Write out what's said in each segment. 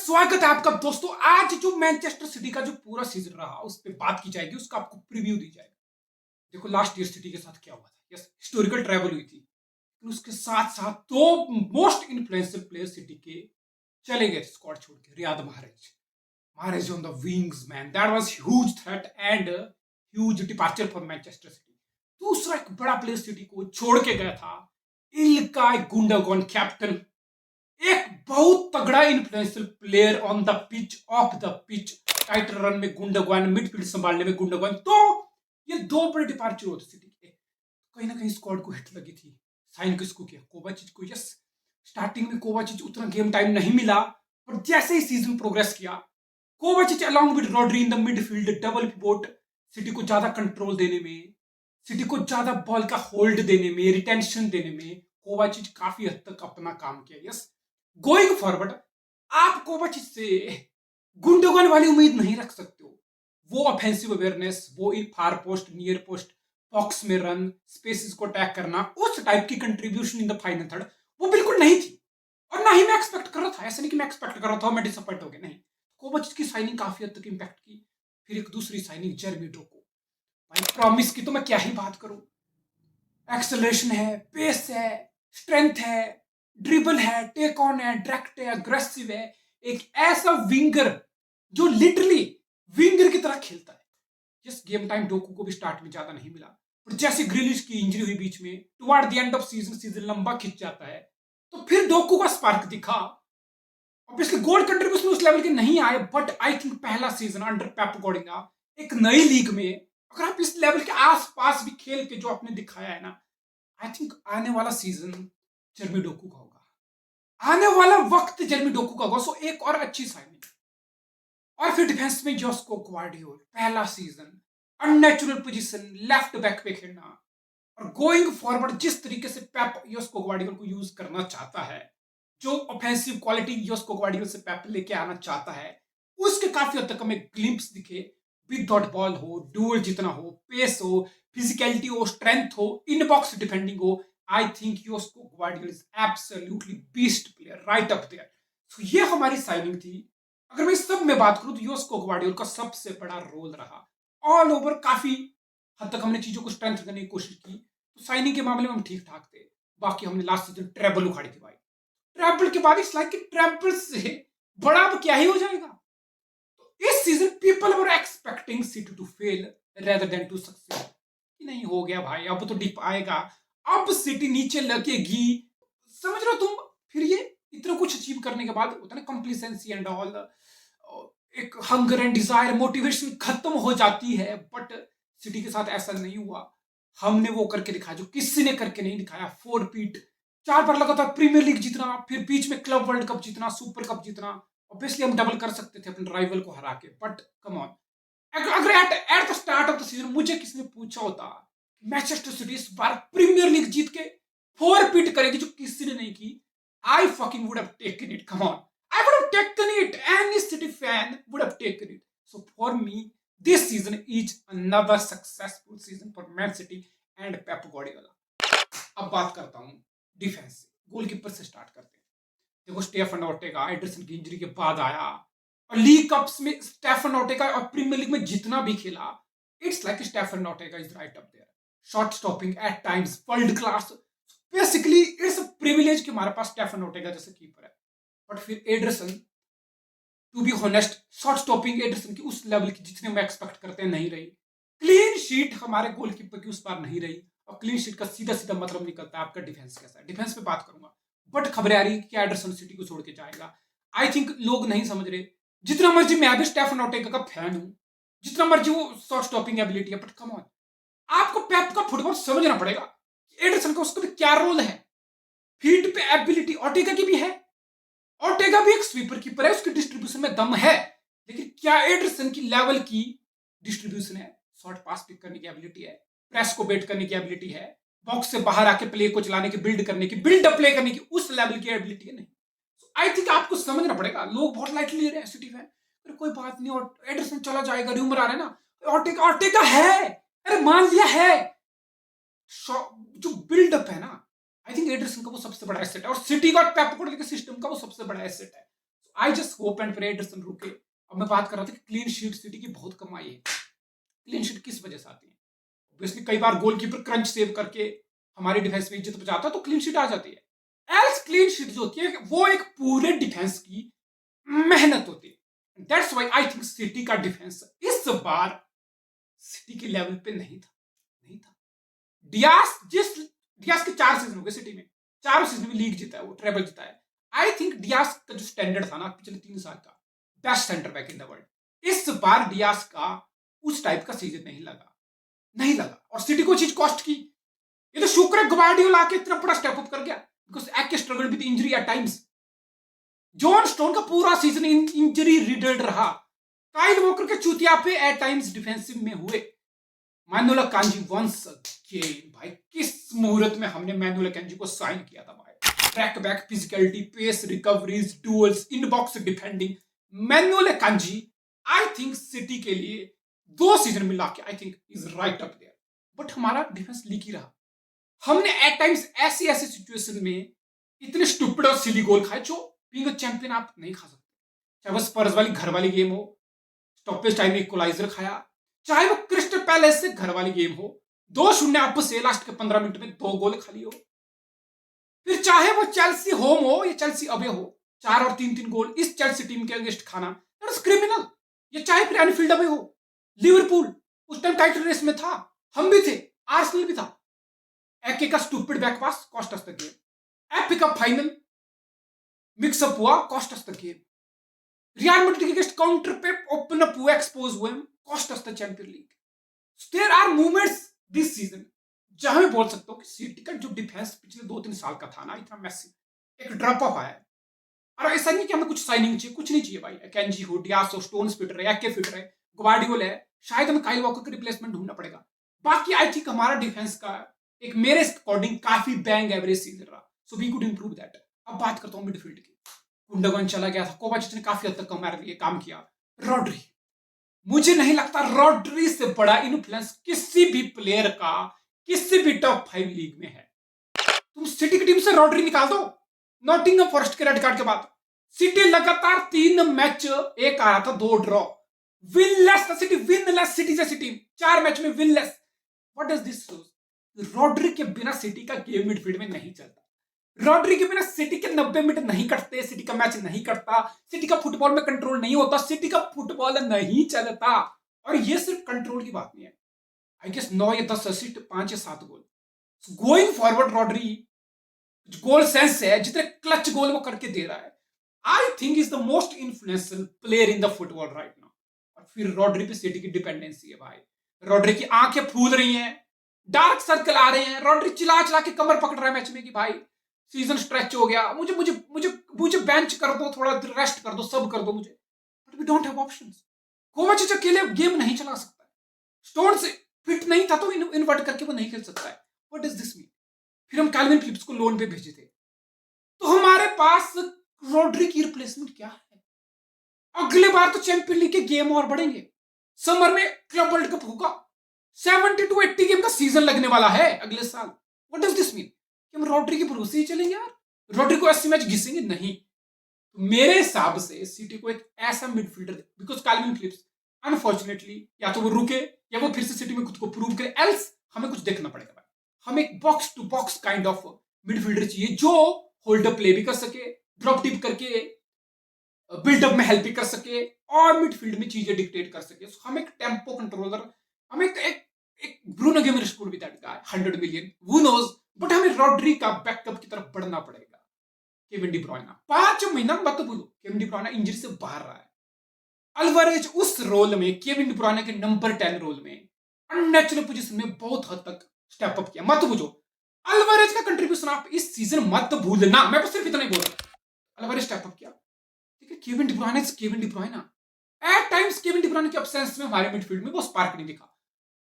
स्वागत है आपका दोस्तों। आज जो मैनचेस्टर सिटी का जो पूरा सीजन रहा उस पर बात की जाएगी, उसका आपको प्रीव्यू दी जाएगी। देखो लास्ट ईयर सिटी के साथ क्या हुआ था। यस, हिस्टोरिकल ट्रैवल हुई थी, लेकिन उसके साथ साथ दो मोस्ट इन्फ्लुएंशियल प्लेयर सिटी के चले गए थे स्क्वाड छोड़ के। Riyad Mahrez, Mahrez on the wings man, that was huge threat and huge departure for Manchester City. दूसरा एक बड़ा प्लेयर सिटी को छोड़ के गया था इल्काई गुंडोगन, कैप्टन, एक बहुत तगड़ा influential player on the pitch, of the pitch, title run में गुंडोगन, मिडफील्ड संभालने में गुंडोगन। तो ये दो बड़े डिपार्चर होते सिटी के। कहीं ना कहीं स्क्वाड को हिट लगी थी। साइन किसको किया? कोवाचिच को। यस, स्टार्टिंग में कोवाचिच उतना गेम टाइम नहीं मिला, पर जैसे ही सीजन प्रोग्रेस किया, कोवाचिच along with Rodri in the midfield, double pivot, city को ज्यादा कंट्रोल देने में, सिटी को ज्यादा बॉल का होल्ड देने में, रिटेंशन देने में कोवाचिच काफी हद तक अपना काम किया। यस, गोइंग फॉरवर्ड आप कोवाचिच से गुंडोगन वाली उम्मीद नहीं रख सकते हो। वो ऑफेंसिव अवेयरनेस, वो फार पोस्ट, नियर पोस्ट, बॉक्स में रन, स्पेसेस को अटैक करना, उस टाइप की contribution in the final third वो बिल्कुल नहीं थी। और ना ही मैं एक्सपेक्ट कर रहा था। ऐसा नहीं कि मैं एक्सपेक्ट कर रहा था मैं डिसअपॉइंट हो गया, नहीं। कोवाचिच की साइनिंग काफी हद तक इंपैक्ट की। फिर एक दूसरी साइनिंग जेरेमी डोकू, भाई प्रॉमिस की तो मैं क्या ही बात करूं। एक्सेलरेशन है, पेस है, स्ट्रेंथ है, ड्रिबल है, टेक ऑन है, डायरेक्ट है, अग्रेसिव है। एक ऐसा विंगर जो लिटरली विंगर की तरह खेलता है। जिस गेम टाइम डोकू को भी स्टार्ट में ज्यादा नहीं मिला, पर जैसे ग्रिलिश की इंजरी हुई बीच में, toward the end off season लंबा खिंच जाता है, तो फिर डोकू का स्पार्क दिखा। ऑब्वियसली गोल कंट्रीब्यूशन उस लेवल के नहीं आए, बट आई थिंक पहला सीजन अंडर पेप गार्डियोला एक नई लीग में अगर आप इस लेवल के आसपास भी खेल के जो आपने दिखाया है ना, आई थिंक आने वाला सीजन जेरेमी डोकू का होगा, आने वाला वक्त जेरेमी डोकू का होगा। सो एक और अच्छी साइनिंग। और फिर डिफेंस में जोस्को ग्वार्डियोल, पहला season, unnatural position, left back पे खेलना, और गोइंग फॉरवर्ड जिस तरीके से पेप योस्को ग्वार्डियोल को यूज करना चाहता है, जो ऑफेंसिव क्वालिटी योस्को ग्वार्डियोल से पेप लेके आना चाहता है, उसके काफी हद तक हमें ग्लिम्प्स दिखे। बिग डॉट बॉल हो, डुअल जितना हो, पेस हो, फिजिकलिटी हो, स्ट्रेंथ हो, इन बॉक्स डिफेंडिंग हो, I think Josko Gvardiol is absolutely beast player, right up there. तो ये हमारी साइनिंग थी। अगर मैं सब में बात करूं तो योस्को ग्वार्डियोल का सबसे बड़ा रोल रहा। ऑल ओवर काफी हद तक हमने चीजों को स्ट्रेंथ करने की कोशिश की, तो साइनिंग के मामले में हम ठीक ठाक थे। बाकी हमने लास्ट सीजन ट्रेबल उखाड़ी थी भाई। ट्रेबल के बाद इट्स लाइक कि ट्रेबल से बड़ा अब क्या ही हो जाएगा। तो इस season people were expecting City to fail rather than to success. कि नहीं हो गया भाई, अब तो डिप आएगा, अब सिटी नीचे लगेगी, समझ रहे हो तुम। फिर ये इतना कुछ अचीव करने के बाद होता है ना कंप्लीसेंसी एंड ऑल, एक हंगर एंड डिजायर, मोटिवेशन खत्म हो जाती है। बट सिटी के साथ ऐसा नहीं हुआ। हमने वो करके दिखाया जो किसी ने करके नहीं दिखाया। 4 पीट, 4 बार लगातार प्रीमियर लीग जीतना, फिर बीच में क्लब वर्ल्ड कप जीतना, सुपर कप जीतना। ऑब्वियसली हम डबल कर सकते थे अपने राइवल को हरा के, बट कम ऑन। अगर at the start of the season मुझे किसी ने पूछा होता मैनचेस्टर सिटी इस बार प्रीमियर लीग जीत के 4 पीट करेगी जो किसी ने नहीं की, I fucking would have taken it, come on, I would have taken it. Any City fan would have taken it. So for me, this season is another successful season for Man City and Pep Guardiola. अब बात करता हूँ defence से, goalkeeper से start करते हैं। देखो Stefan Ortega Ederson की इंजरी के बाद आया, और लीग कप्स में स्टेफन ओर्टेगा और प्रीमियर लीग में जितना भी खेला, it's like Stefan Ortega is right up there. Shot stopping at times world class. Basically it's a privilege कि हमारे पास स्टेफन ओर्टेगा जैसे कीपर है। बट फिर Ederson, to be honest, shot stopping Ederson की उस लेवल की जितने हम एक्सपेक्ट करते हैं नहीं रही। क्लीन शीट हमारे गोलकीपर की उस बार नहीं रही, और क्लीन शीट का सीधा सीधा मतलब निकलता है आपका डिफेंस कैसा है। डिफेंस पे बात करूंगा, बट खबरें आ रही है कि एडरसन सिटी को छोड़ के जाएगा। आई थिंक लोग नहीं समझ रहे। जितना मर्जी मैं भी स्टेफन ओर्टेगा का फैन हूं, जितना मर्जी वो शॉट स्टॉपिंग एबिलिटी है, बट कम ऑन, आपको पेप का फुटबॉल समझना पड़ेगा। एडरसन का उसका भी क्या रोल है। फील्ड पे एबिलिटी ओर्टेगा की भी है, ओर्टेगा भी एक स्वीपर कीपर है, उसकी डिस्ट्रीब्यूशन में दम है, लेकिन क्या एडरसन की लेवल की डिस्ट्रीब्यूशन है? शॉर्ट पास पिक करने की एबिलिटी है, प्रेस को बेट करने की एबिलिटी है, बॉक्स से बाहर आके प्ले को चलाने की, बिल्ड करने की, बिल्ड अप प्ले करने की उस लेवल की एबिलिटी है नहीं। आई थिंक आपको समझना पड़ेगा। लोग बहुत लाइटली ले रहे हैं सिटी फैन, अरे कोई बात नहीं, और एडरसन चला जाएगा, रूमर आ रहा है ना, ओर्टेगा ओर्टेगा है, अरे मान लिया है। जो बिल्डअप है ना, आई थिंक एडरसन का वो सबसे बड़ा एसेट है, और सिटी का पेप गार्डियोला के सिस्टम का वो सबसे बड़ा एसेट है। I just hope and pray Ederson रुके। अब मैं बात कर रहा था कि क्लीन शीट सिटी की बहुत कमाई है। क्लीन शीट किस वजह से आती है? ऑब्वियसली कई बार गोलकीपर क्रंच सेव करके हमारी डिफेंस में इज्जत बचाता है तो क्लीन शीट आ जाती है। एल्स क्लीन शीट जो होती है वो एक पूरे डिफेंस की मेहनत होती है। That's why I think city का डिफेंस इस बार सिटी के लेवल पे नहीं था। डियास के 4 सीजन हो गए सिटी में, चारों सीजन में लीग जीता है, वो ट्रेबल जीता है। आई थिंक डियास का जो स्टैंडर्ड था ना पिछले 3 साल का, best centre back in the world, इस बार डियास का उस टाइप का सीजन नहीं लगा और सिटी को चीज कॉस्ट की। ये तो शुक्र है ग्वार्डियोला आके इतना बड़ा स्टेप अप कर गया, because Ake struggle with injury at times. John Stone का पूरा सीजन इंजरी रिडल्ड रहा। काइल वॉकर के चूतिया पे एट टाइम्स डिफेंसिव में हुए। मैनुएल कांजी वंस अगेन, भाई किस मुहूर्त में हमने मैनुएल कांजी को साइन किया था भाई। Track back physicality, pace recoveries, duels, in box defending, Manuel Kanji I think City के लिए 2 सीजन मिला के I think is right up there. But हमारा डिफेंस लीकी रहा। हमने एट टाइम्स ऐसी सिचुएशन में इतने स्टूपिड और सिली गोल खाए जो बीइंग अ चैंपियन आप नहीं खा सकते। चाहे वो स्पर्स वाली घर वाली गेम हो, स्टॉपेज टाइम में इक्वलाइजर खाया, चाहे वो क्रिस्टल पैलेस से घर वाली गेम हो, 2-0 अप से लास्ट के 15 मिनट में 2 गोल खाली हो, फिर चाहे वो चेल्सी होम हो या चेल्सी अवे हो, 4 और 3-3 गोल इस चेल्सी टीम के अगेंस्ट खाना, दैट इज क्रिमिनल। ये चाहे फिर एनफील्ड अवे हो, लिवरपूल उस टाइम टाइटल रेस में था, हम भी थे, आर्सेनल भी था। एके का stupid back pass cost us the game. Epic cup final mixup हुआ, cost us the game. Real Madrid के अगेंस्ट काउंटर पे ओपन अप हुआ, एक्सपोज हुए, cost us the champion league. There are moments this season जहां मैं बोल सकता हूं कि सिटी का जो डिफेंस पिछले 2-3 साल का था ना, इतना मैसिव, एक ड्रॉप ऑफ आया है। और ऐसा नहीं कि हमें कुछ साइनिंग चाहिए, कुछ नहीं चाहिए भाई। कैंजी हो, डियास हो, स्टोन्स फिट रहे, एके फिट रहे, ग्वार्डियोला है, शायद हमें काइल वॉकर का रिप्लेसमेंट ढूंढना पड़ेगा। बाकी आई थिंक हमारा डिफेंस का एक मेरे अकॉर्डिंग काफी बैंग एवरेज सीजन रहा, so we could improve that. अब बात करता हूं मिडफील्ड की। गुंडोगन चला गया था, कोवाचिच ने काफी हद तक हमारे लिए काम किया। रॉड्री, मुझे नहीं लगता रॉड्री से बड़ा इन्फ्लुएंस किसी भी प्लेयर का किसी भी टॉप 5 लीग में है। तुम सिटी की टीम से रॉड्री निकाल दो, नॉटिंघम फॉरेस्ट के रेड कार्ड के बाद सिटी लगातार 3 मैच, एक आया था 2 draw, winless City, winless City जैसी टीम 4 मैच में winless. What does this shows? Rodri के बिना सिटी का गेम मिडफील्ड में नहीं चलता। रॉड्री के बिना सिटी के 90 मिनट नहीं कटते, सिटी का मैच नहीं कटता, सिटी का फुटबॉल में कंट्रोल नहीं होता, सिटी का फुटबॉल नहीं चलता। और ये सिर्फ कंट्रोल की बात नहीं है, आई गेस 9 या 10 असिस्ट, 5 या 7 गोल। गोइंग फॉरवर्ड रॉड्री गोल सेंस है, जितने क्लच गोल वो करके दे रहा है, आई think is the most influential player in the football right now. और फिर रॉड्री पे सिटी की डिपेंडेंसी है भाई। रॉड्री की आंखें फूल रही हैं, डार्क सर्कल आ रहे हैं, रॉड्री चिल्ला चिल्ला के कमर पकड़ रहा है मैच में कि भाई सीजन स्ट्रेच हो गया, मुझे मुझे मुझे मुझे बेंच कर दो, थोड़ा रेस्ट कर दो, सब कर दो मुझे। But we don't have options. Kovacic अकेले गेम नहीं चला सकता है, स्टोन्स फिट नहीं था तो इन्वर्ट करके वो नहीं खेल सकता है। What does this mean? फिर हम कैल्विन फिलिप्स को लोन पे भेजे थे, तो हमारे पास रॉड्री की रिप्लेसमेंट क्या है? अगले बार तो चैंपियन लीग के गेम और बढ़ेंगे, समर में क्लब वर्ल्ड कप होगा, 70 to 80 गेम का सीजन लगने वाला है अगले साल। What does this mean? कि हम रॉड्री के भरोसे ही चलेंगे यार? रॉड्री को 80 मैच घिसेंगे? नहीं। तो मेरे हिसाब से सिटी को एक ऐसा midfielder, because Kalvin Phillips unfortunately या तो वो रुके या वो फिर से सिटी में खुद को प्रूव करे, एल्स हमें कुछ देखना पड़ेगा भाई। हमें एक box to box kind of midfielder चाहिए जो होल्डर प्ले भी कर सके, ड्रॉप टिप करके बिल्डअप में हेल्प भी कर सके और मिडफील्ड में चीजें डिक्टेट कर सके। So, हम एक टेम्पो कंट्रोलर, हम एक Bruno Guimaraes could be that guy, 100 million who knows, but हमें रॉड्री का बैकअप की तरफ बढ़ना पड़ेगा। केविन डी ब्रुयना 5 महीना मत बोलो, केविन डी ब्रुयना इंजरी से बाहर रहा है। अल्वारेज उस रोल में, केविन डी ब्रुयना के नंबर 10 रोल में अननेचुरल पोजीशन में बहुत हद तक स्टेप अप किया। मत बुझो, अल्वारेज का कंट्रीब्यूशन आप इस सीजन मत भूलना, मैं बस सिर्फ इतना ही बोल रहा हूं। अल्वारेज स्टेप अप किया, ठीक है। Kevin De Bruyne is Kevin De Bruyne. At times Kevin De Bruyne के एब्सेंस में हमारे मिडफील्ड में वो स्पार्क नहीं दिखा।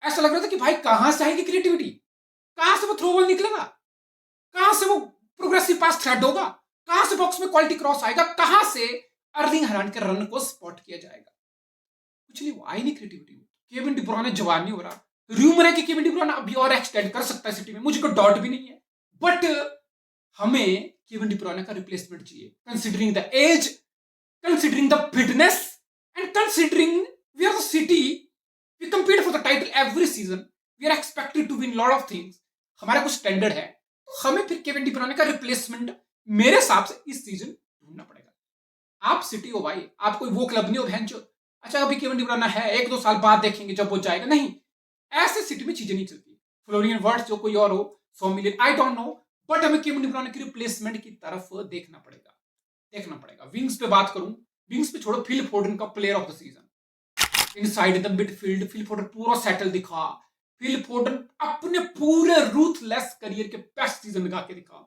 ऐसा लग रहा था कि भाई कहां से आएगी क्रिएटिविटी, कहां से वो थ्रो बॉल निकलेगा, कहां से वो प्रोग्रेसिव पास थ्रेड होगा, कहां से बॉक्स में क्वालिटी क्रॉस आएगा, कहां से अर्लिंग हालैंड के रन को स्पॉट किया जाएगा। कुछ नहीं, वो आई नहीं क्रिएटिविटी। केविन डी ब्रुयना जवान नहीं हो रहा। रूमर है कि केविन डी ब्रुयना अभी और एक्सटेंड कर सकता है सिटी में, मुझे कोई डाउट भी नहीं है, बट हमें केविन डी ब्रुयना का रिप्लेसमेंट चाहिए, considering the age, considering the fitness and considering we are the city, we compete for the title every season, we are expected to win lot of things, हमारा कुछ standard है, तो हमें फिर Kevin De ब्रुयने का replacement मेरे हिसाब से इस सीजन ढूंढना पड़ेगा। आप सिटी हो भाई, आप कोई वो क्लब नहीं हो भैंचो, अच्छा अभी केविन डी ब्रुयने है, 1-2 साल बाद देखेंगे जब वो जाएगा, नहीं, ऐसे सिटी में चीजें नहीं चलती। फ्लोरियन वर्ड्स जो कोई और हो, 100 million, I don't know, but हमें केविन डी ब्रुयने की रिप्लेसमेंट की तरफ देखना पड़ेगा। विंग्स पे बात करूं, विंग्स पे छोड़ो, फिल फोर्डन का player of the season inside the midfield, Phil Foden पूरा सेटल दिखा, फिल फोर्डन अपने पूरे रूथलेस करियर के बेस्ट सीजन लगा के दिखा।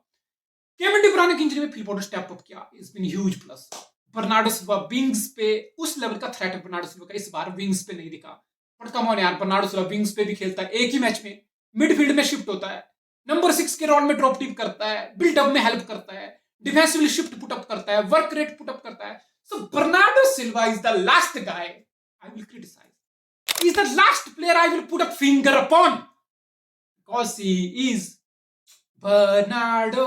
केविन डी ब्रुयने की इंजरी में फिल फोर्डन स्टेप अप किया, it's been huge plus. Bernardo Silva wings पे उस लेवल का थ्रेट है बर्नार्डो सिल्वा का इस बार विंग्स पे नहीं दिखा, बट कम ऑन यार, बर्नार्डो सिल्वा विंग्स पे भी खेलता है, एक ही मैच में मिडफील्ड में शिफ्ट होता है, नंबर 6 के रोल में ड्रॉप टीप करता है, बिल्डअप में हेल्प करता है, डिफेंसिवली शिफ्ट पुट अप करता है, वर्क रेट पुट अप करता है। So Bernardo Silva is the last guy I will criticise, is the last player I will put a finger upon, because he is Bernardo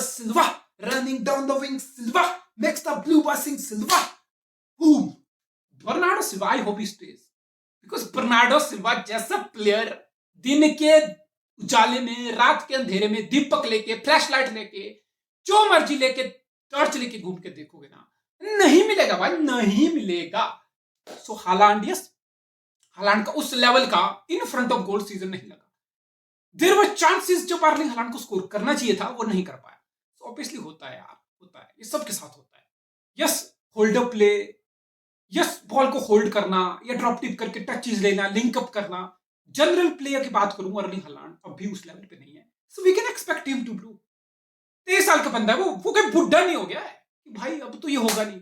Silva, running down the wing Silva, makes the blue passing Silva, boom, Bernardo Silva, I hope he stays, because Bernardo Silva जैसा player दिन के उजाले में, रात के अंधेरे में दीपक लेके, फ्लैश लाइट लेके, जो मर्जी लेके, टॉर्च लेके घूम के देखोगे ना, नहीं मिलेगा भाई, नहीं मिलेगा। सो हालांड, यस, हालांड का उस लेवल का in front of goal season नहीं लगा। देयर वर चांसेस जो अर्लिंग हालांड को स्कोर करना चाहिए था, वो नहीं कर पाया। सो ऑब्वियसली होता है यार, होता है, ये सबके साथ होता है। Yes, hold up play, yes, ball को होल्ड करना या ड्रॉप टिप करके टचेस लेना, लिंक अप करना, जनरल प्लेयर की बात करूं, अर्लिंग हालांड अब भी उस लेवल पे नहीं है। So we can expect him to do. 23 साल का बंदा है, वो कोई बुढ़ा नहीं हो गया है कि भाई अब तो ये होगा नहीं।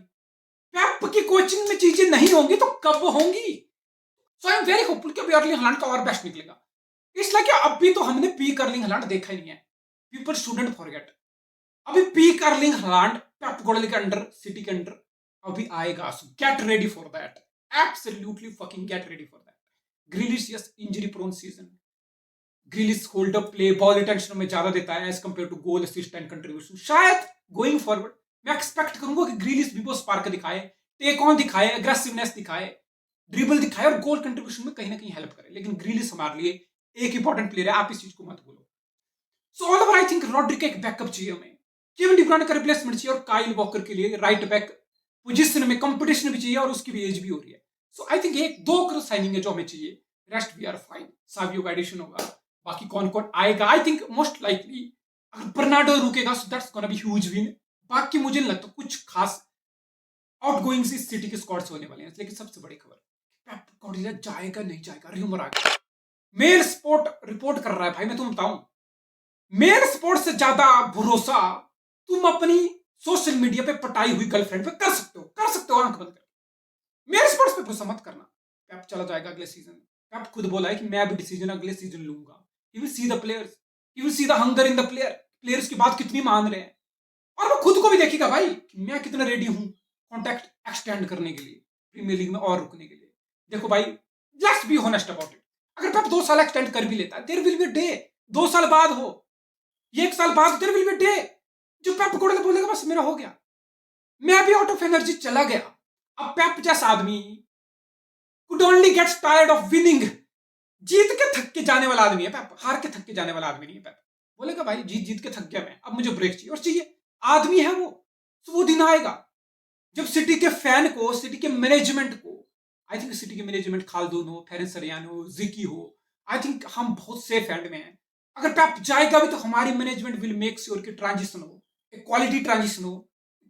पेप की कोचिंग में चीजें नहीं होंगी तो कब होंगी? सो आई एम वेरी होपफुल कि अभी अर्लिंग हालांड का और बेस्ट निकलेगा। इसलिए कि अभी तो हमने पीक अर्लिंग हालांड देखा ही नहीं है, पीपल शुडंट फॉरगेट। अभी peak Erling Haaland Pep Guardiola के अंडर, सिटी के अंडर अभी आएगा। So get ready for that, absolutely fucking get ready for that. Grealish, yes, injury prone season, Grealish hold up play, ball retention में ज्यादा देता है as compare to goal, assist and contribution. शायद going forward मैं expect करूंगा कि Grealish भी वो स्पार्क दिखाए, टेक ऑन दिखाए, एग्रेसिवनेस दिखाए, ड्रिबल दिखाए और गोल कंट्रीब्यूशन में कहीं ना कहीं हेल्प करे। लेकिन ग्रिलिश हमारे लिए एक इंपॉर्टेंट प्लेयर है, आप इस चीज को मत भूलो। So all over I think Rodri का एक बैकअप चाहिए हमें, केविन डी ब्रुयने का रिप्लेसमेंट चाहिए, और काइल वॉकर के लिए राइट बैक पोजीशन में कंपटीशन भी चाहिए, और उसकी भी एज भी हो रही है। सो आई थिंक एक दो साइनिंग है जो हमें चाहिए, rest we are fine. Savio का एडिशन होगा, बाकी कौन कौन आएगा, आई थिंक मोस्ट लाइकली अगर बर्नार्डो रुकेगा so that's gonna be huge win. बाकी मुझे नहीं लगता कुछ खास आउटगोइंग्स इस सिटी के स्क्वाड से होने वाले हैं। लेकिन सबसे बड़ी खबर, पेप गार्डियोला जाएगा नहीं जाएगा, र्यूमर आ गया। मेल स्पोर्ट रिपोर्ट कर रहा है भाई, मैं तुम्हें बताऊं, मेल स्पोर्ट से ज्यादा भरोसा तुम अपनी सोशल मीडिया पे पटाई हुई गर्लफ्रेंड पे कर सकते हो आंख बंद करके। मेल स्पोर्ट्स पे भरोसा मत करना। पेप चला जाएगा अगले सीजन, पेप खुद बोला है कि मैं भी डिसीजन अगले सीजन लूंगा। He will see the players, he will see the hunger in the players की बात कितनी मान रहे हैं, और वो खुद को भी देखेगा भाई कि मैं कितना रेडी हूं कॉन्ट्रैक्ट एक्सटेंड करने के लिए, प्रीमियर लीग में और रुकने के लिए। देखो भाई, let's be honest about it, अगर पेप 2 साल एक्सटेंड कर भी लेता है, देयर विल बी डे, 2 साल बाद हो, 1 साल बाद, देयर विल बी डे जो पेप गार्डियोला बोलेगा बस मेरा हो गया, मैं भी आउट ऑफ एनर्जी चला गया। अब पेप जैसा आदमी could only gets tired of winning, जीत के थक के जाने वाला आदमी है पेप, हार के थक के जाने वाला आदमी नहीं है पेप। बोलेगा भाई जीत के थक गया मैं, अब मुझे ब्रेक चाहिए, और चाहिए आदमी है वो। तो वो दिन आएगा जब सिटी के फैन को, सिटी के मैनेजमेंट को, आई थिंक सिटी के मैनेजमेंट खालदून हो, फेरेंस सरियानो, जिकी हो, आई थिंक हम बहुत सेफ हैंड में हैं। अगर पेप जाएगा भी तो हमारी मैनेजमेंट विल मेक श्योर कि ट्रांजिशन हो, एक क्वालिटी ट्रांजिशन हो,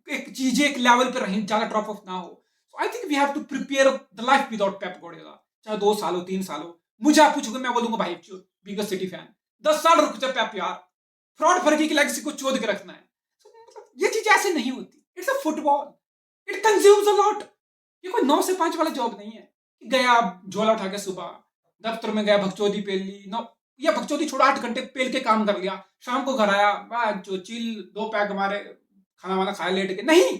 एक चीजें एक लेवल पर रहें, ज्यादा ड्रॉप ऑफ ना हो। So I think we have to prepare the life without Pep Guardiola, चाहे 2 साल हो, 3 साल हो। मुझे आप पूछोगे, मैं बोलूंगा भाई बिग सिटी फैन 10 साल रुक जा पेप यार, फ्रॉड फर्गी की लेगेसी को चोद के रखना है। मतलब ये चीज ऐसे नहीं होती, it's a football, it consumes a lot. ये कोई 9 से 5 वाला जॉब नहीं है कि गया झोला उठा के सुबह दफ्तर में गया, भगचोदी पेल ली, नो, या भगचोदी छोड़ा 8 घंटे पेल के काम कर लिया, शाम को घर आया, जो चिल 2 पैक हमारे खाना वाना खाया लेट के, नहीं,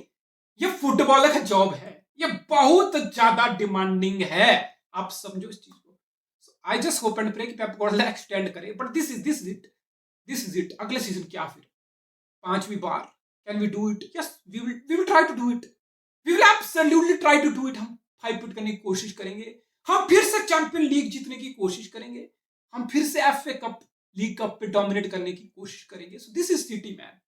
ये फुटबॉल का जॉब है, ये बहुत ज्यादा डिमांडिंग है, आप समझो इस चीज को। I just hope and pray कि पेप गार्डियोला एक्सटेंड करे, बट दिस इज इट। अगले सीजन क्या फिर 5वीं बार, can we do it? Yes, we will try to do it. We will absolutely try to do it. हम 5 put करने की कोशिश करेंगे, हम फिर से चैंपियन लीग जीतने की कोशिश करेंगे, हम फिर से एफए कप, लीग कप पे डोमिनेट करने की कोशिश करेंगे। So this is City man,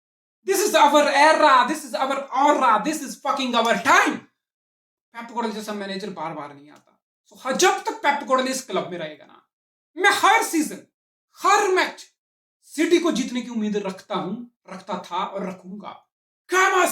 this is our era, this is our aura, this is fucking our time. Pep Guardiola जैसा मैनेजर बार बार नहीं आता। सो जब तक पेप गार्डियोला इस क्लब में रहेगा ना, मैं हर सीजन, हर मैच सिटी को जीतने की उम्मीद रखता हूं, रखता था और रखूंगा। Come on,